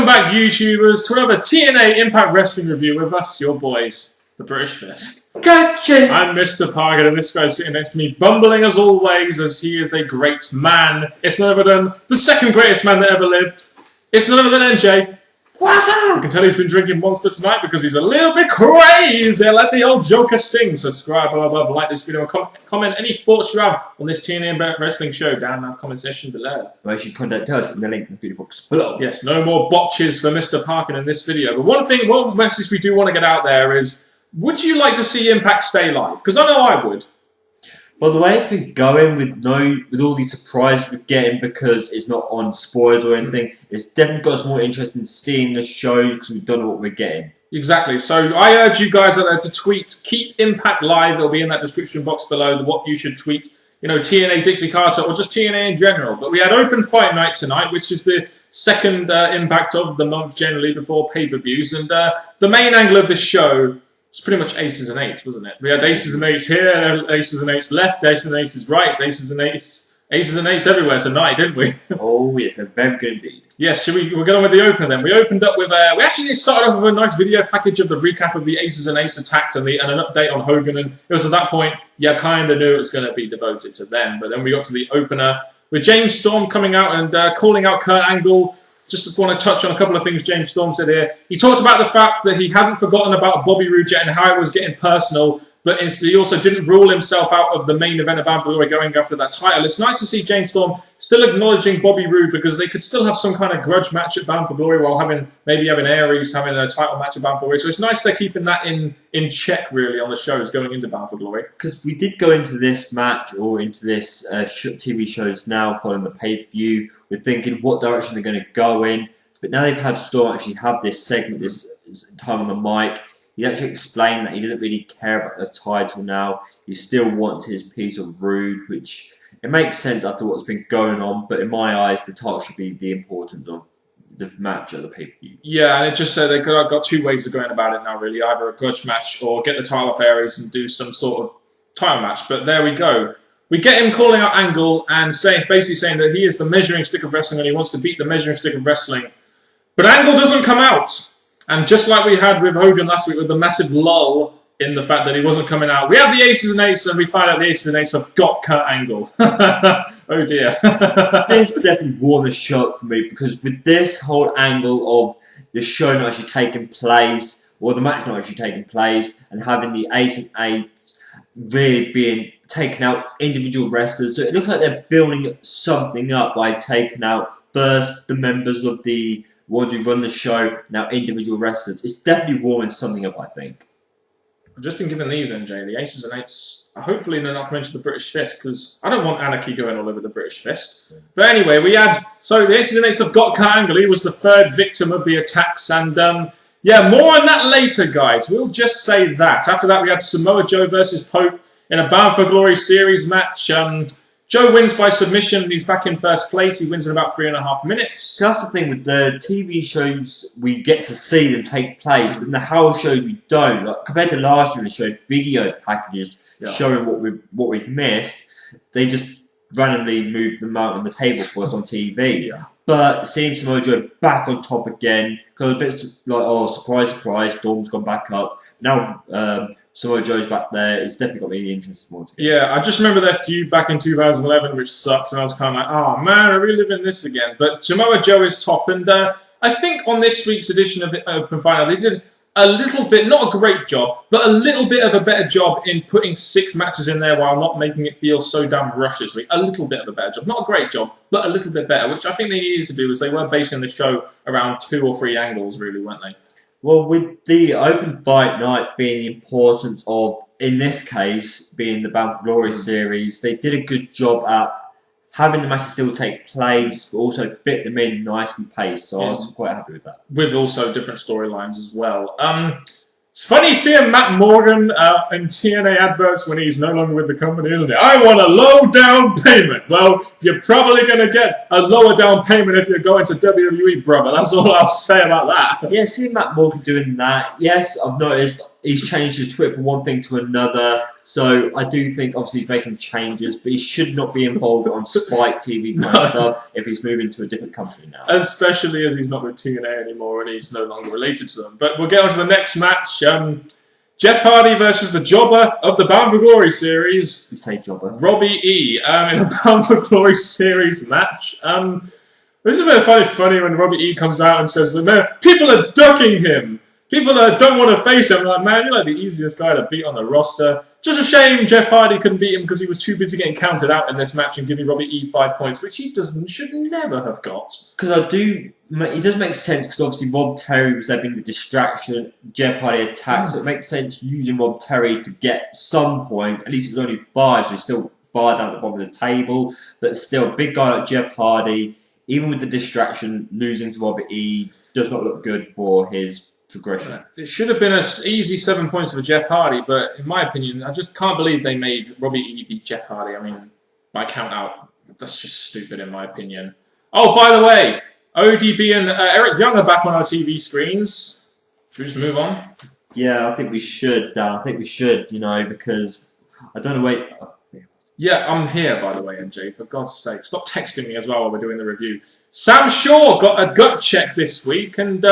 back, YouTubers, to another TNA Impact Wrestling review with us, your boys, the British Fist. Gotcha! I'm Mr. Parkin, and this guy's sitting next to me, bumbling as always, as he is a great man. It's none other than the second greatest man that ever lived. It's none other than NJ. What's up? You can tell he's been drinking Monster tonight because he's a little bit crazy. Let the old Joker sting. Subscribe above, like this video, and comment any thoughts you have on this TNA Wrestling show down in that comment section below. Well, you should contact us in the link in the video box below. Yes, no more botches for Mr. Parkin in this video. But one message we do want to get out there is, would you like to see Impact stay live? Because I know I would. Well, the way it's been going with all these surprises we're getting because it's not on spoilers or anything, it's definitely got us more interested in seeing the show because we don't know what we're getting. Exactly. So I urge you guys out there to tweet, keep Impact live. It'll be in that description box below, what you should tweet. You know, TNA Dixie Carter or just TNA in general. But we had Open Fight Night tonight, which is the second Impact of the month generally before pay-per-views. And the main angle of this show, it's pretty much Aces and Eights, wasn't it? We had Aces and Eights here, Aces and Eights left, Aces and Eights right, Aces and Eights everywhere tonight, didn't we? Oh, yes, they're very good indeed. Yes, we'll get on with the opener then. We opened up with, we actually started off with a nice video package of the recap of the Aces and Eights attacks and an update on Hogan, and it was at that point, you kind of knew it was going to be devoted to them. But then we got to the opener with James Storm coming out and calling out Kurt Angle. Just want to touch on a couple of things James Storm said here. He talked about the fact that he hadn't forgotten about Bobby Roode yet and how it was getting personal, but he also didn't rule himself out of the main event of Bound for Glory going after that title. It's nice to see James Storm still acknowledging Bobby Roode because they could still have some kind of grudge match at Bound for Glory while maybe having Aries having a title match at Bound for Glory. So it's nice they're keeping that in check, really, on the shows going into Bound for Glory. Because we did go into this match or into this TV shows now following the pay-per-view. We're thinking what direction they're going to go in. But now they've had Storm actually have this segment, this time on the mic. He actually explained that he didn't really care about the title now. He still wants his piece of Roode, which it makes sense after what's been going on. But in my eyes, the title should be the importance of the match at the pay-per-view. Yeah, and it just said they've got two ways of going about it now, really. Either a grudge match or get the title off Aries and do some sort of title match. But there we go. We get him calling out Angle and basically saying that he is the measuring stick of wrestling and he wants to beat the measuring stick of wrestling. But Angle doesn't come out. And just like we had with Hogan last week with the massive lull in the fact that he wasn't coming out, we have the Aces and Eights and we find out the Aces and Eights have got Kurt Angle. Oh dear. This definitely won the show for me because with this whole angle of the show not actually taking place, or the match not actually taking place, and having the Aces and Eights really being taken out individual wrestlers, so it looks like they're building something up by taking out first the members of the ones who run the show, now individual wrestlers. It's definitely warming something up, I think. I've just been given these, NJ, the Aces and Eights. Hopefully they're not coming to the British Fist, because I don't want anarchy going all over the British Fist. But anyway, so the Aces and Eights have got Kurt Angle. He was the third victim of the attacks, and yeah, more on that later, guys. We'll just say that. After that, we had Samoa Joe versus Pope in a Bound for Glory series match. Joe wins by submission and he's back in first place. He wins in about 3.5 minutes. So that's the thing with the TV shows, we get to see them take place, but in the house shows we don't. Like, compared to last year, they showed video packages showing what we've missed. They just randomly moved them out on the table for us on TV. Yeah. But seeing Samoa Joe back on top again, because a bit like, oh, surprise, surprise, Storm's gone back up. Now Samoa Joe's back there. It's definitely got me interested more. Yeah, I just remember their feud back in 2011, which sucked, and I was kind of like, oh man, I'm reliving this again. But Samoa Joe is top, and I think on this week's edition of Open Fight Night, they did a little bit, not a great job, but a little bit of a better job in putting 6 matches in there while not making it feel so damn rushed this week. A little bit of a better job. Not a great job, but a little bit better, which I think they needed to do, because they were basing the show around 2 or 3 angles, really, weren't they? Well, with the Open Fight Night being the importance of, in this case, being the Bound for Glory series, they did a good job at having the matches still take place, but also fit them in nicely paced. So I was quite happy with that. With also different storylines as well. It's funny seeing Matt Morgan in TNA adverts when he's no longer with the company, isn't it? I want a low down payment. Well, you're probably going to get a lower down payment if you're going to WWE, brother. That's all I'll say about that. Yeah, seeing Matt Morgan doing that, yes, I've noticed he's changed his Twitter from one thing to another. So I do think, obviously, he's making changes, but he should not be involved on Spike TV kind of stuff if he's moving to a different company now. Especially as he's not with TNA anymore and he's no longer related to them. But we'll get on to the next match. Jeff Hardy versus the Jobber of the Bound for Glory series. You say Jobber. Robbie E. In a Bound for Glory series match. This is a bit funny when Robbie E. comes out and says, people are ducking him. People don't want to face him. I'm like, man, you're like the easiest guy to beat on the roster. Just a shame Jeff Hardy couldn't beat him because he was too busy getting counted out in this match and giving Robbie E 5 points, which he should never have got. Because it does make sense because obviously Rob Terry was there being the distraction, Jeff Hardy attacked, so it makes sense using Rob Terry to get some points. At least it was only 5, so he's still far down at the bottom of the table. But still, a big guy like Jeff Hardy, even with the distraction, losing to Robert E does not look good for his progression. It should have been an easy 7 points for Jeff Hardy, but in my opinion, I just can't believe they made Robbie E beat Jeff Hardy. I mean, by count out, that's just stupid in my opinion. Oh, by the way, ODB and Eric Young are back on our TV screens. Should we just move on? Yeah, I think we should, Dan. I think we should, because I don't know, wait. Yeah, I'm here, by the way, MJ, for God's sake. Stop texting me as well while we're doing the review. Sam Shaw got a gut check this week, and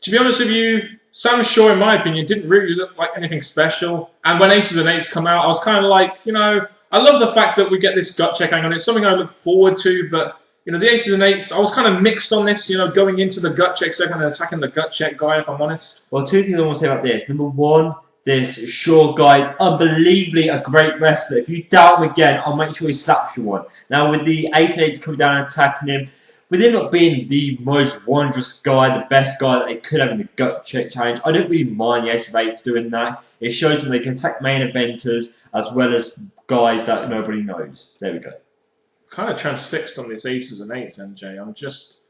to be honest with you, Sam Shaw, in my opinion, didn't really look like anything special. And when AcesAnd8's come out, I was kind of like, I love the fact that we get this gut check angle. It's something I look forward to, but, the AcesAnd8's, I was kind of mixed on this, going into the gut check segment and attacking the gut check guy, if I'm honest. Well, 2 things I want to say about this. Number 1, this Shaw guy is unbelievably a great wrestler. If you doubt him again, I'll make sure he slaps you one. Now, with the AcesAnd8's coming down and attacking him, with him not being the most wondrous guy, the best guy that they could have in the gut check challenge, I don't really mind the AcesAnd8's doing that. It shows them they can attack main eventers as well as guys that nobody knows. There we go. Kind of transfixed on this AcesAnd8's, MJ. I'm just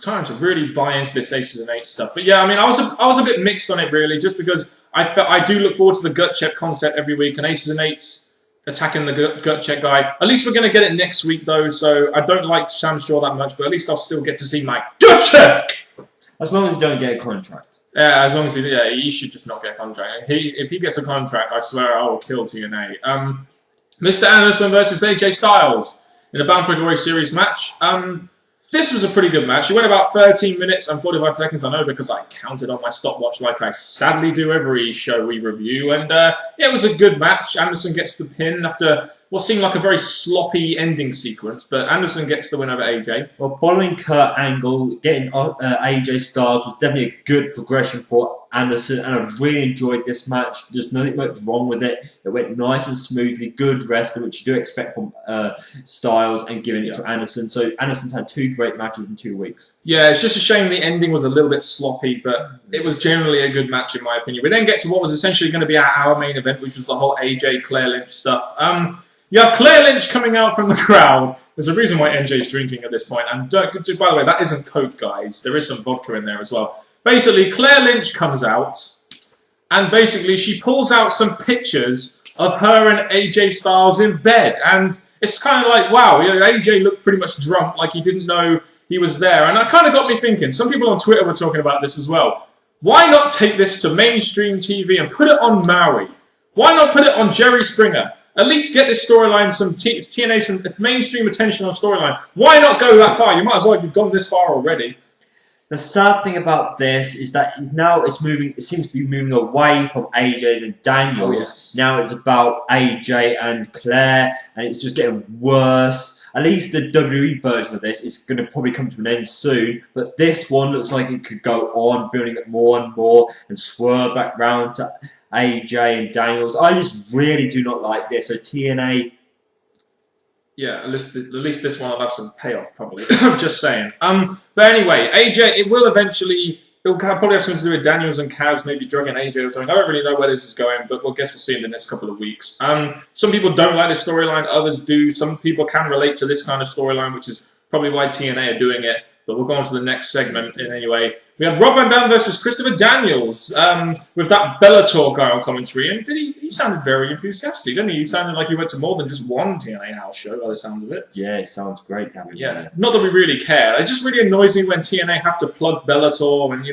trying to really buy into this AcesAnd8 stuff. But yeah, I mean, I was a bit mixed on it really, just because I do look forward to the gut check concept every week, and AcesAnd8's attacking the gut check guy. At least we're going to get it next week though, so I don't like Sam Shaw that much, but at least I'll still get to see my gut check! As long as you don't get a contract. Yeah, as long as he should just not get a contract. If he gets a contract, I swear I will kill TNA. Mr. Anderson versus AJ Styles in a Bound for Glory series match. This was a pretty good match. It went about 13 minutes and 45 seconds, I know, because I counted on my stopwatch like I sadly do every show we review. And yeah, it was a good match. Anderson gets the pin after what seemed like a very sloppy ending sequence, but Anderson gets the win over AJ. Well, following Kurt Angle, getting AJ Styles was definitely a good progression for Anderson, and I really enjoyed this match. There's nothing much wrong with it. It went nice and smoothly, good wrestling, which you do expect from Styles, and giving it to Anderson. So Anderson's had 2 great matches in 2 weeks. Yeah, it's just a shame the ending was a little bit sloppy, but it was generally a good match in my opinion. We then get to what was essentially going to be our main event, which was the whole AJ Claire Lynch stuff. You have Claire Lynch coming out from the crowd. There's a reason why NJ's drinking at this point. And by the way, that isn't Coke, guys. There is some vodka in there as well. Basically, Claire Lynch comes out, and basically she pulls out some pictures of her and AJ Styles in bed. And it's kind of like, wow, AJ looked pretty much drunk, like he didn't know he was there. And that kind of got me thinking. Some people on Twitter were talking about this as well. Why not take this to mainstream TV and put it on Maui? Why not put it on Jerry Springer? At least get this storyline some TNA, some mainstream attention on storyline. Why not go that far? You might as well have gone this far already. The sad thing about this is that it's moving. It seems to be moving away from AJ and Daniels. Oh, yes. Now it's about AJ and Claire, and it's just getting worse. At least the WWE version of this is going to probably come to an end soon, but this one looks like it could go on, building it more and more, and swerve back round to AJ and Daniels. I just really do not like this. So TNA... Yeah, at least this one will have some payoff, probably. I'm just saying. But anyway, AJ, it'll probably have something to do with Daniels and Kaz, maybe drugging AJ or something. I don't really know where this is going, but we'll see in the next couple of weeks. Some people don't like this storyline, others do. Some people can relate to this kind of storyline, which is probably why TNA are doing it. But we'll go on to the next segment anyway. We had Rob Van Dam versus Christopher Daniels with that Bellator guy on commentary. And he sounded very enthusiastic, didn't he? He sounded like he went to more than just one TNA house show by the sounds of it. Yeah, it sounds great, damn it. Yeah, not that we really care. It just really annoys me when TNA have to plug Bellator and,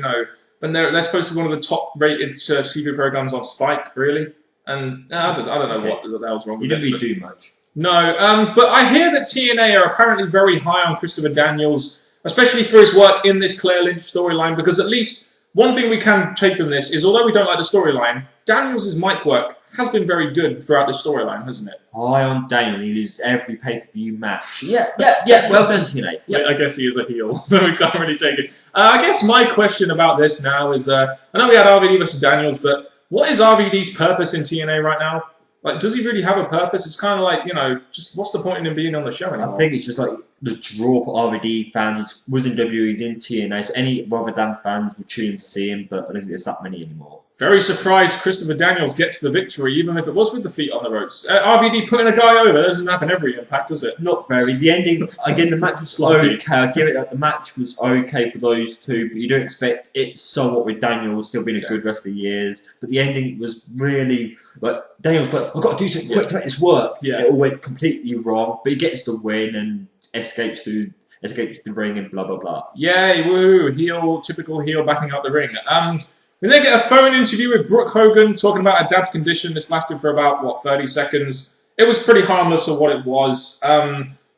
when they're supposed to be one of the top-rated TV programs on Spike, really. And I don't know what the hell's wrong with it. You didn't really do much. No, but I hear that TNA are apparently very high on Christopher Daniels, especially for his work in this Claire Lynch storyline, because at least one thing we can take from this is, although we don't like the storyline, Daniels' mic work has been very good throughout the storyline, hasn't it? High on Daniel, he loses every pay-per-view match. Yeah, well done, TNA. Yeah. I guess he is a heel, so we can't really take it. I guess my question about this now is, I know we had RVD versus Daniels, but what is RVD's purpose in TNA right now? Like, does he really have a purpose? It's kind of like, just what's the point in him being on the show anymore? I think it's just like the draw for RVD fans. He was in WWE, he's in TNA, so any Rotterdam fans will tune in to see him, but I don't think there's that many anymore. Very surprised Christopher Daniels gets the victory, even if it was with the feet on the ropes. RVD putting a guy over, that doesn't happen every Impact, does it? Not very. The ending, again, the match was okay. I give it that the match was okay for those two, but you don't expect it somewhat with Daniels still being a good wrestler for years. But the ending was really, like, Daniels like, I've got to do something quick to make this work. Yeah. It all went completely wrong, but he gets the win and escapes the ring and blah, blah, blah. Yay, woo, typical heel backing up the ring. We then get a phone interview with Brooke Hogan talking about her dad's condition. This lasted for about, 30 seconds. It was pretty harmless for what it was.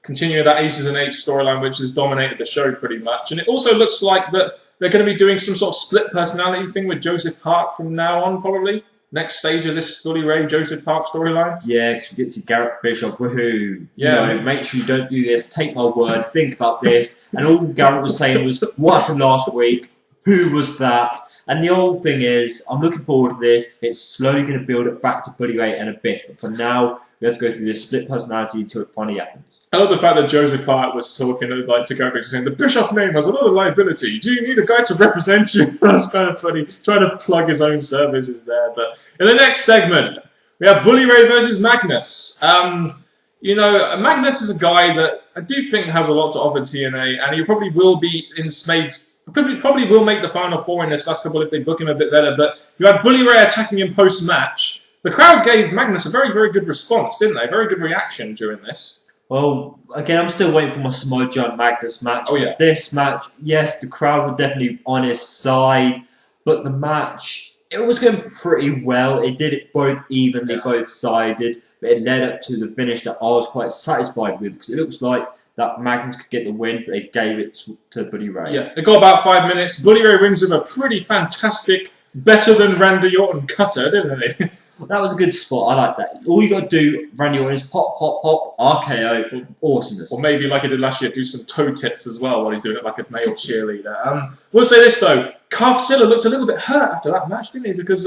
Continuing that AcesAnd8's storyline, which has dominated the show pretty much. And it also looks like that they're going to be doing some sort of split personality thing with Joseph Park from now on, probably. Next stage of this Bully Ray Joseph Park storyline. Yeah, because we get to Garrett Bischoff, woohoo. Yeah. Make sure you don't do this, take my word, think about this. And all Garrett was saying was, what happened last week? Who was that? And the whole thing is, I'm looking forward to this. It's slowly going to build it back to Bully Ray in a bit. But for now, we have to go through this split personality until it finally happens. I love the fact that Joseph Park was talking to Garrett, saying, the Bischoff name has a lot of liability. Do you need a guy to represent you? That's kind of funny. Trying to plug his own services there. But in the next segment, we have Bully Ray versus Magnus. Magnus is a guy that I do think has a lot to offer TNA, and he probably will be probably will make the Final Four in this last couple if they book him a bit better. But you had Bully Ray attacking him post-match. The crowd gave Magnus a very, very good response, didn't they? A very good reaction during this. Well, again, I'm still waiting for my Samoa Joe Magnus match. Oh, yeah. This match, yes, the crowd were definitely on his side, but the match, it was going pretty well. It did it both evenly, both-sided, but it led up to the finish that I was quite satisfied with, because it looks like that Magnus could get the win, but they gave it to Bully Ray. Yeah, it got about 5 minutes. Bully Ray wins with a pretty fantastic, better than Randy Orton cutter, didn't he? That was a good spot. I like that. All you got to do, Randy Orton, is pop, pop, pop, RKO. Awesomeness. Or maybe, like he did last year, do some toe tips as well while he's doing it like a male cheerleader. We'll say this, though. Carvzilla looked a little bit hurt after that match, didn't he? Because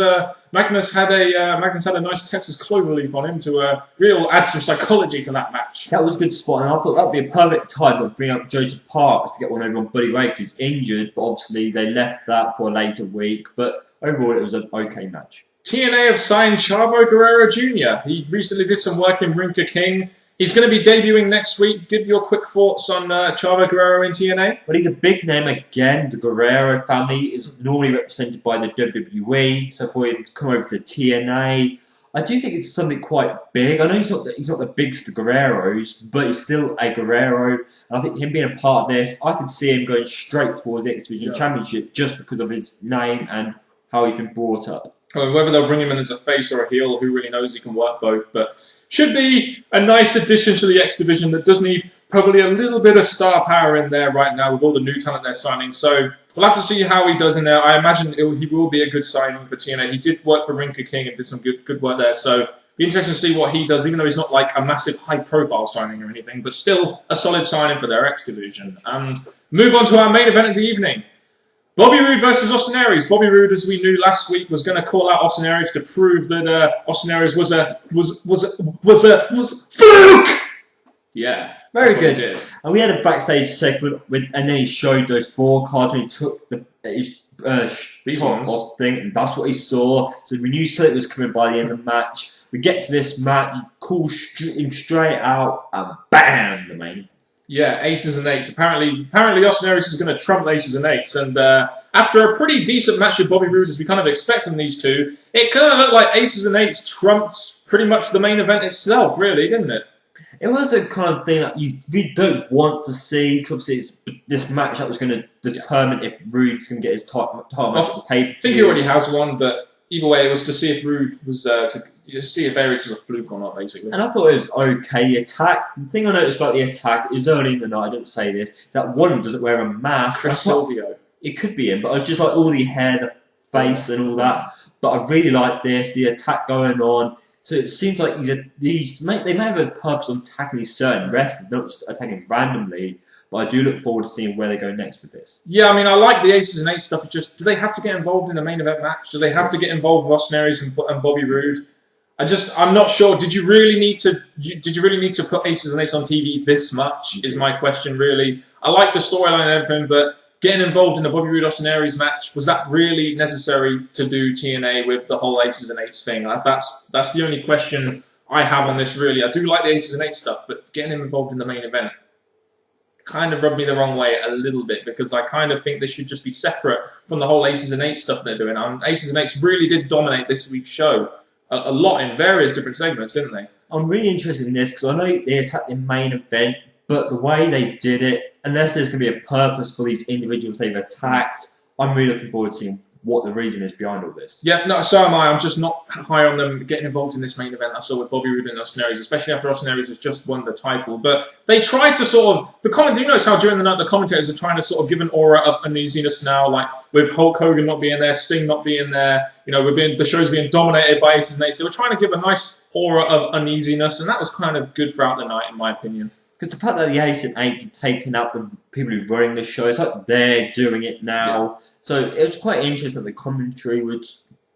Magnus had a nice Texas cloverleaf on him to really add some psychology to that match. That was a good spot, and I thought that would be a perfect time to bring up Joseph Parks to get one over on Bully Ray, because he's injured, but obviously they left that for a later week. But overall, it was an okay match. TNA have signed Chavo Guerrero Jr. He recently did some work in Rinka King. He's going to be debuting next week. Give your quick thoughts on Chavo Guerrero in TNA. Well, he's a big name again. The Guerrero family is normally represented by the WWE, so for him to come over to TNA, I do think it's something quite big. I know he's not the biggest of the Guerreros, but he's still a Guerrero, and I think him being a part of this, I can see him going straight towards the X Division Championship just because of his name and how he's been brought up. I mean, whether they'll bring him in as a face or a heel, who really knows? He can work both, but should be a nice addition to the X Division that does need probably a little bit of star power in there right now with all the new talent they're signing. So we'll have to see how he does in there. I imagine he will be a good signing for TNA. He did work for Rinka King and did some good work there. So be interesting to see what he does, even though he's not like a massive high-profile signing or anything, but still a solid signing for their X Division. Move on to our main event of the evening. Bobby Roode versus Austin Aries. Bobby Roode, as we knew last week, was going to call out Austin Aries to prove that Austin Aries was a fluke. Yeah, very good. And we had a backstage segment and then he showed those 4 cards and he took his top off thing, and that's what he saw. So we knew something was coming by the end of the match. We get to this match, call him straight out, and bam, the main. Yeah, AcesAnd8's. Apparently Austin Aries is going to trump AcesAnd8's, and after a pretty decent match with Bobby Roode, as we kind of expect from these two, it kind of looked like AcesAnd8's trumped pretty much the main event itself, really, didn't it? It was a kind of thing that you really don't want to see, because obviously it's this match that was going to determine if Roode's going to get his title match at the pay-per-view. I think he already has one, but either way, it was to see if Roode was to see if Aries was a fluke or not, basically. And I thought it was okay. The attack. The thing I noticed about the attack is early in the night. I didn't say this. Is that one doesn't wear a mask. Chris Silvio. It could be him, but I was just like all the hair, the face, and all that. But I really like this. The attack going on. So it seems like they may have a purpose on tackling these certain wrestlers, not just attacking randomly. But I do look forward to seeing where they go next with this. Yeah, I mean, I like the Aces and Eights stuff. It's just, do they have to get involved in the main event match? Do they have to get involved with Austin Aries and Bobby Roode? I'm not sure. Did you really need to put Aces and Eights on TV this much? Is my question really. I like the storyline and everything, but getting involved in the Bobby Roode Austin Aries match, was that really necessary to do TNA with the whole Aces and Eights thing? That's the only question I have on this, really. I do like the Aces and Eights stuff, but getting him involved in the main event kind of rubbed me the wrong way a little bit, because I kind of think they should just be separate from the whole Aces and Eights stuff they're doing. Aces and Eights really did dominate this week's show a lot in various different segments, didn't they? I'm really interested in this, because I know they attacked the main event, but the way they did it, unless there's going to be a purpose for these individuals they've attacked, I'm really looking forward to seeing what the reason is behind all this. Yeah, no, so am I. I'm just not high on them getting involved in this main event I saw with Bobby Roode and Austin Aries, especially after Austin Aries has just won the title. But they tried to sort of... Do you notice how during the night the commentators are trying to sort of give an aura of uneasiness now, like with Hulk Hogan not being there, Sting not being there, the show's being dominated by Aces and Eights. They were trying to give a nice aura of uneasiness, and that was kind of good throughout the night, in my opinion. Because the fact that the Aces and Eights have taken up the people who are running the show, it's like they're doing it now. Yeah. So it was quite interesting that the commentary would,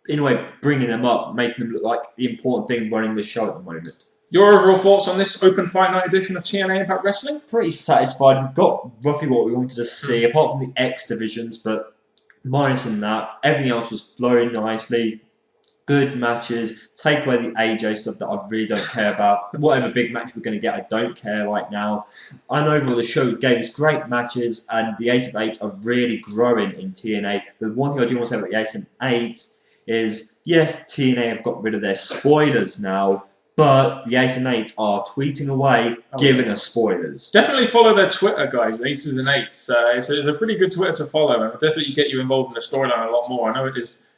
in a way, bringing them up, making them look like the important thing running the show at the moment. Your overall thoughts on this Open Fight Night edition of TNA Impact Wrestling? Pretty satisfied. We've got roughly what we wanted to see, apart from the X divisions, but minusing that, everything else was flowing nicely. Good matches. Take away the AJ stuff that I really don't care about. Whatever big match we're going to get, I don't care right now. And overall, the show gave us great matches, and the Ace of Eight are really growing in TNA. The one thing I do want to say about the Ace of Eight is, yes, TNA have got rid of their spoilers now, but the Ace and Eight are tweeting away, giving us spoilers. Definitely follow their Twitter, guys, Aces and Eights. It's a pretty good Twitter to follow, and it'll definitely get you involved in the storyline a lot more. I know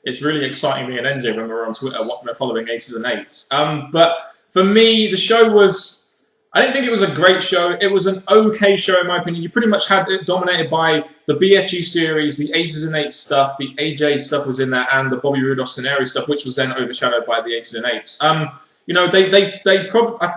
it's really exciting me and NJ when we're on Twitter following Aces and Eights. But for me, the show was... I didn't think it was a great show. It was an okay show, in my opinion. You pretty much had it dominated by the BFG series, the Aces and Eights stuff, the AJ stuff was in there, and the Bobby Roode Austin Aries stuff, which was then overshadowed by the Aces and Eights. I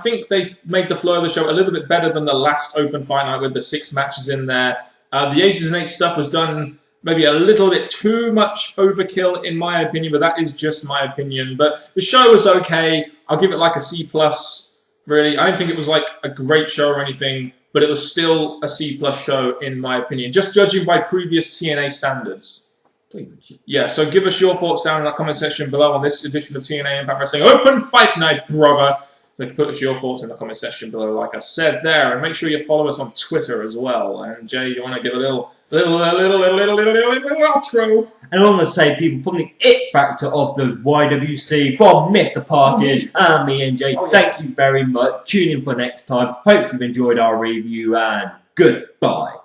think they've made the flow of the show a little bit better than the last Open Fight Night with the 6 matches in there. The Aces and Eights stuff was done maybe a little bit too much overkill, in my opinion, but that is just my opinion. But the show was okay. I'll give it like a C+, really. I don't think it was like a great show or anything, but it was still a C+ show, in my opinion, just judging by previous TNA standards. Yeah, so give us your thoughts down in the comment section below on this edition of TNA Impact Wrestling Open Fight Night, brother. So put us your thoughts in the comment section below, like I said there, and make sure you follow us on Twitter as well. And Jay, you want to give a little outro? And along the same people, from the it factor of the YWC, from Mr. Parkin and me and Jay, thank you very much. Tune in for next time. Hope you've enjoyed our review, and goodbye.